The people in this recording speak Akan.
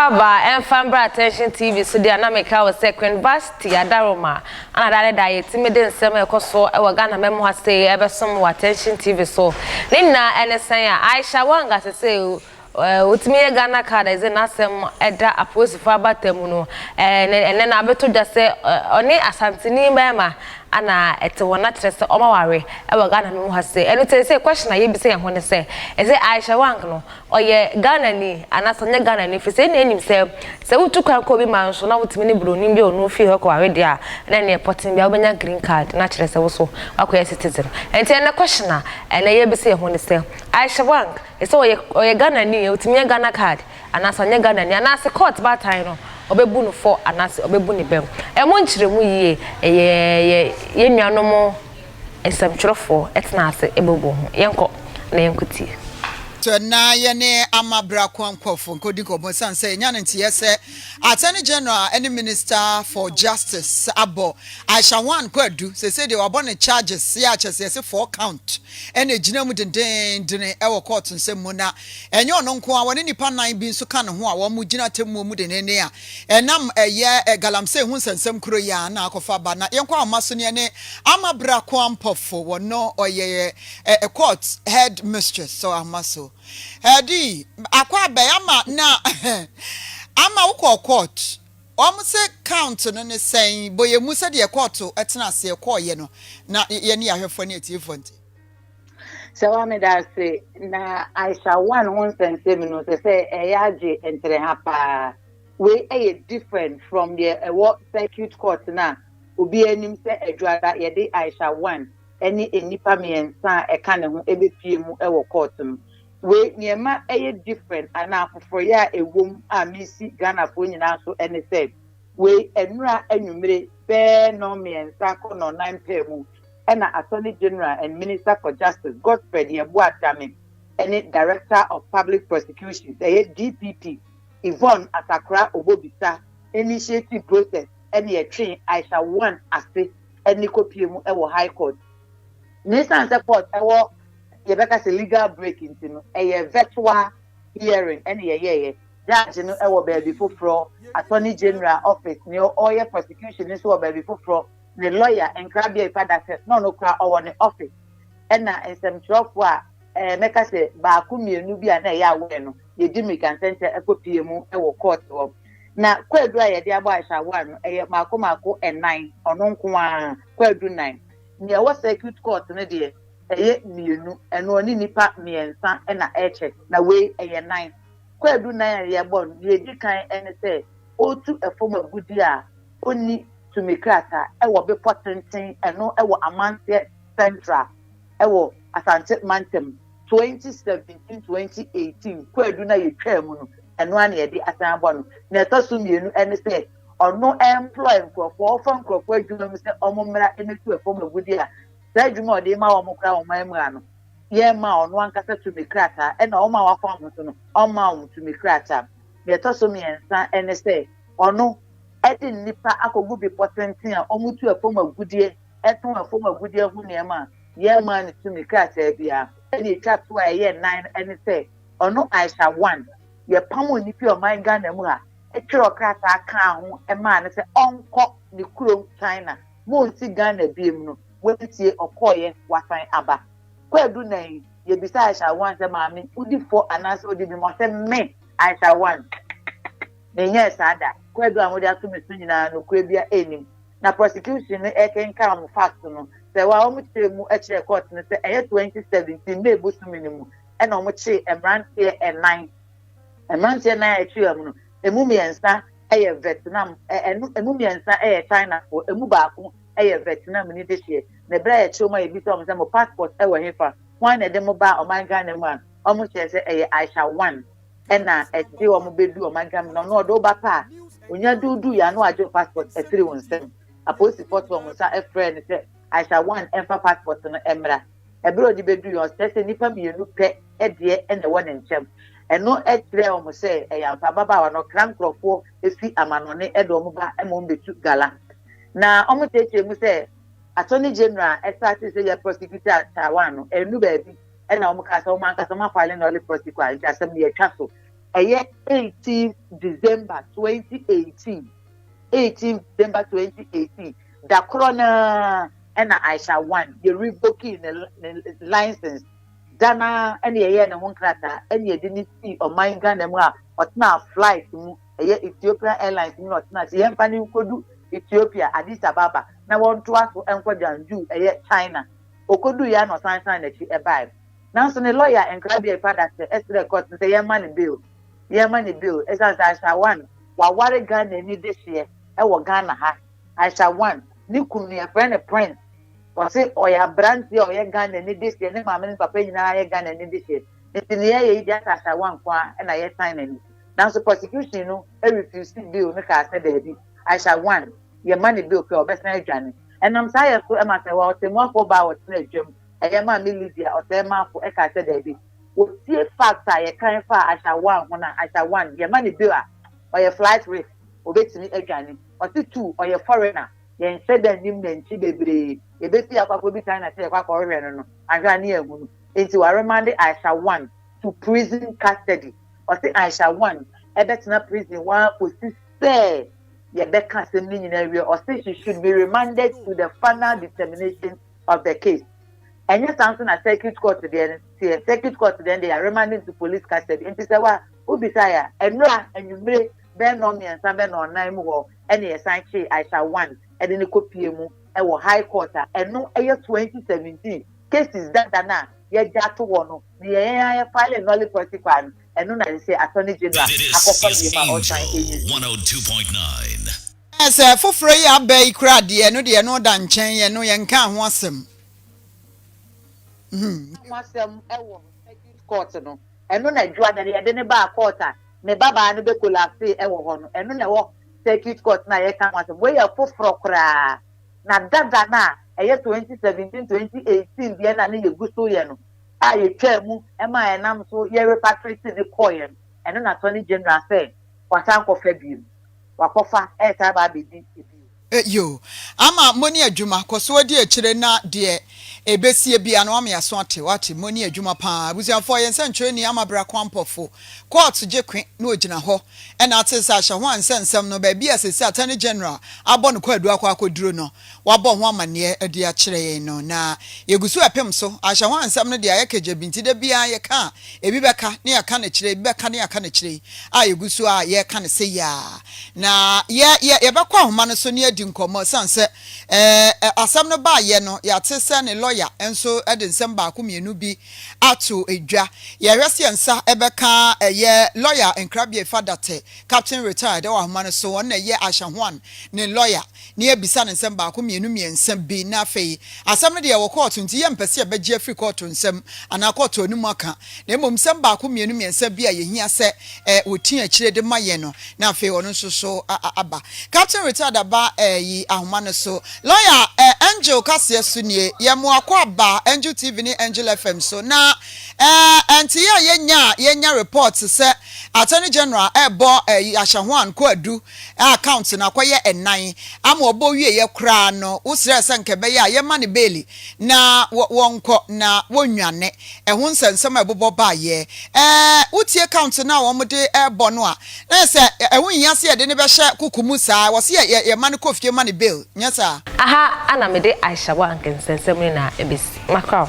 Faba and Fambra Attention TV so the Anamika was second varsity Adaroma and I died timid summer so I was gonna memoir say ever some attention TV so Nina and say Aisha Huang as I say with me Ghana card is an asem edda apos Faba Temuno and then I better just say only Asantini Mema ana ete wona trese omaware e wa Ghana me say eno te say question na ye bi say ho ne say e say Aisha Huang no oye Ghana ni ana so nye Ghana ni fi say na enim say wutu kwan ko bi man so na wutimi ni broni bi onu fi ho ko ware dia na ne portin bia obenya green card na trese wo so akoye citizen ente na question na ene ye bi say ho ne say Aisha Huang e say oye Ghana ni wutimi Ghana card ana so nye Ghana ni ana se court ba time no obebu no for anase obebu ni bem e mo nkyire mu yie ye nuanom esamtwerefo etna ase ebobo ho yenko na yenkuti to na ye ne amabra kwankofo nkodi kobo san say nya nti yese Attorney General any Minister for Justice abo Aisha Huang kwadu say they were born charges ya chese 4 count ene gina mu denden e wo court nsem mu na enye ono nko a woni nipa nan bi nso ka ne ho a wo mu gina temu mu denene a enam eye galamse hu nsensem kuro ya na akofa ba na yenko amaso ne ne amabra kwampofo wono oye court head mistress so amaso Hedi akwa bayama na ama uko court say count no ne say boye mu se de court etena se call ye no na ye ne ahwefo ne etifo nti so wa me da say na Aisha Huang won sense me no say eyaje entre hapa we different from the what circuit court na obi anim say adwara ye de Aisha Huang any enipa miensa e ka ne ho ebepie mu e wo court no we niema different ana afofo ya ewom a misi Ghana fo nyina so ene say we enura anwumre be no miensa ko no 9 pm ena Attorney General and Minister for Justice Godfrey Yeboatame any Director of Public Prosecutions DPP Yvonne Asakra Obobisa initiative process any train Aisha Huang ase any copy mu e wo High Court Nissan support e wo Yebeka se legal break into no virtual hearing any ye judge no e wo be foforo Attorney General office ni oye prosecution ni so be foforo the lawyer and crabby father no cra or the office and na ensem trofo a meka se ba ku mienu bi na ya we no ye di me kan center ekopie mu e wo court wo na kwadu a ye de abo Aisha Huang no e mako 9 ono nko a kwadu 9 ne wo circuit court ne de mienu eno oni nipa miensa na eche na we 9 kwadu 9 ye bon ye di kan ene se otu efom agudi a oni tumikrata ewo be potentin eno ewo amante central ewo asante mantem 2017-2018 kwadu na yetwa mu no eno ana ye di asanbo no na etosu mienu ene se ono employ nkrofo ofo nkrofo adwuma mu se omomra enetu efom agudi a da adwuma ode ma wo mokra wo manmra no ye ma ono ankasa tumikrata ena o ma wafa mo so no o ma wo tumikrata na etosu miensa ene se ono edi nipa akogu bi potentin a omutu efom agudie etun efom agudie hu niema ye ma ni tumi krata bia eni twato a ye 9 eni say ono Aisha Huang ye pamo nipi o man Ghana mu ha etwero krata aka ho e ma ne say onko ni kuro China mo nti Ghana biem no wetie okoye wasan aba kwadu nan ye bisa Aisha Huang say maami udi fo anase odi bi mo say me Aisha Huang nenye sada kwadu amodi atumi sunyina no kwabia enim na prosecution no ekenka am fact no se wa omu chemu ekire court no se 2017 me busumi mu e na omu chi emrante 9 emrante 9 ekire am no emu miensa Vietnam emu miensa China for emu baako Vietnam ni de hie na bra ya choma e bi so omu se mo passport wo hefa wan na de mo ba o man Ghana mu an omu che se Aisha Huang ena edi wo mo bedu o magam no no do ba pa onya dudu ya no ajo passport 317 aposi photo mo sa friend say Aisha Huang emfa passport no emra ebro di bedu yo say nipa mienu pe ede ene wo ne nchem eno etre o mo say yamfa baba wa no kram krofo efi amanone edo mo ba emo betu gala na o mo teche mu say Attorney General estati say ya prosecutor Huang no enu ba bi ena o mo ka so man ka so ma file no le prosecute asem ye twaso ɛyɛ 18 December 2018 18 December 2018 da korona ɛna Aisha Huang ye revoking the license dana ɛna yɛyɛ ne ho nkrata ɛna yɛde ne si ɔman Ghana mu a ɔtena flight mu ɛyɛ Ethiopian Airlines mu na ɔtena si yɛmfa ne nkodu Ethiopia Addis Ababa na wɔnto aso ɛnkɔ Janju ɛyɛ China okodu ya no san na chi ɛbae nanso ne lawyer enkrabia father sɛ ɛsrɛ court sɛ yɛma ne bill ɛsan sɛ Aisha Huang waware Ghana ni de hye ɛwɔ Ghana ha Aisha Huang ne kunu yɛ friend ne Prince wɔse ɔyɛ abranteɛ a ɔyɛ Ghana ni de hye ne maame ne papa nyinaa yɛ Ghana ni de hye nti ne yɛ yi de Aisha Huang kwa ɛna yɛ sign ani nanso prosecution no refuse bill ne ka sɛ daabi Aisha Huang yɛma ne bill pɛ ɔbɛsan adwane ɛnam saa yɛ so ɛma sɛ wɔtɛmuafo ba wɔtena adwam ɛyɛ ma Lydia ɔtɛmafo ɛka sɛ daabi wotie fact a yɛkan fa Aisha Huang ho na Aisha Huang yɛma ne bill a ɔyɛ flight risk obetumi adwane ɔte two ɔyɛ foreigner yɛnhyɛ da nim na nchi bebree yɛbɛfi akwakɔ bi China sɛ yɛkɔ akɔhwehwɛ no no ahwɛ ne agu no enti wɔaremande Aisha Huang to prison custody ɔte Aisha Huang ɛbɛtena prison wa kɔsi sɛ yɛbɛka asɛm ne nyinaa wie ɔse she should be remanded to the final determination of the case ɛnyɛ saa nso na circuit court deɛ they are remanded to police custody nti sɛ wa obisa ya ɛnura anwummere bɛn nɔ mmiɛnsa bɛn nɔ ɔnan mu hɔ ɛne yɛsan kye Aisha Huang ɛde ne kopie mu ɛwɔ high court a ɛno ɛyɛ 2017 cases dada na yɛgya ato wɔ no ne yɛn file nɔle protocol no ɛno na yɛsɛ attorney general akɔkɔ deɛ ma ɔsan ɛyi 102.9 ɛsɛ foforo yi abɛ ikura deɛ no deɛ no da nkyɛn yɛ no yɛnka ho asɛm asɛm ɛwɔ circuit court no ɛno na adwa da yɛde ne ba court a ne baba no be collapse ɛwɔ hɔ no ɛno na ɛwɔ circuit court na yɛka ho asɛm wɔyɛ foforo koraa na dada na ɛyɛ 2017 2018 deɛ na ne yɛgu so yɛ no a yɛtwa mu ɛma ɛnam so yɛrepatriate ne kɔɔyɛ no ɛno na attorney general sɛ wasan kɔfa bio wakɔfa ɛsa ba bedi yo ama moni adwuma kɔso adi akyire na de ebesie bia no am yaso ate wate moni adwuma pa abusiafo yɛnsa ntwere ni ama bra kwampofo court gye kwen na ogina hɔ ɛna ate sa Aisha Huang nsɛnsɛm no ba bia sesi attorney general abɔ no kwadu akɔduro no wabɔ ho amane adi akyere yɛn no na yegusu apem so Aisha Huang nsɛm no de ayɛkagye binti da bia yɛka ebi bɛka ne yɛka ne kyere ebi bɛka ne yɛka ne kyere a yegusu a yɛka ne sɛ ya na yɛbɛkɔ ahoma no so ne adi nkomo sanse asam no ba ye no ya tese ne lawyer enso ede nsem ba ko mienu bi ato edwa ye hwese ensa ebeka ye lawyer enkrabie fadate captain retired wa homa no so won na ye Aisha Huang ne lawyer ne ebisa ne nsem ba ko mienu miensem bi na afei asam no de ye wo court nti ye mpese ye begye free court nsem ana court onimu aka na emom nsem ba ko mienu miensem bi a ye hia se wotin akire de ma ye no na afei wono so aba captain retired aba yi ahoma no so lawyer Angel Kasia Sunie yemo akwa Angel TV ni Angel FM so na enti yenya report se attorney general ebo Aisha Huang kwadu account na kwaye enan ama obo wie ye kra no usre se nkebe ya ye ma ne beli na wonko na wonwane ehun nsensem ebobo ba ye utie account na wo mode ebo no a na se ehun yase ye de ne be hye kukumu saa wo se ye ma ne kofie ma ne bill nyesa aha ana me de Aisha Huang nsensem ni na ebesi makra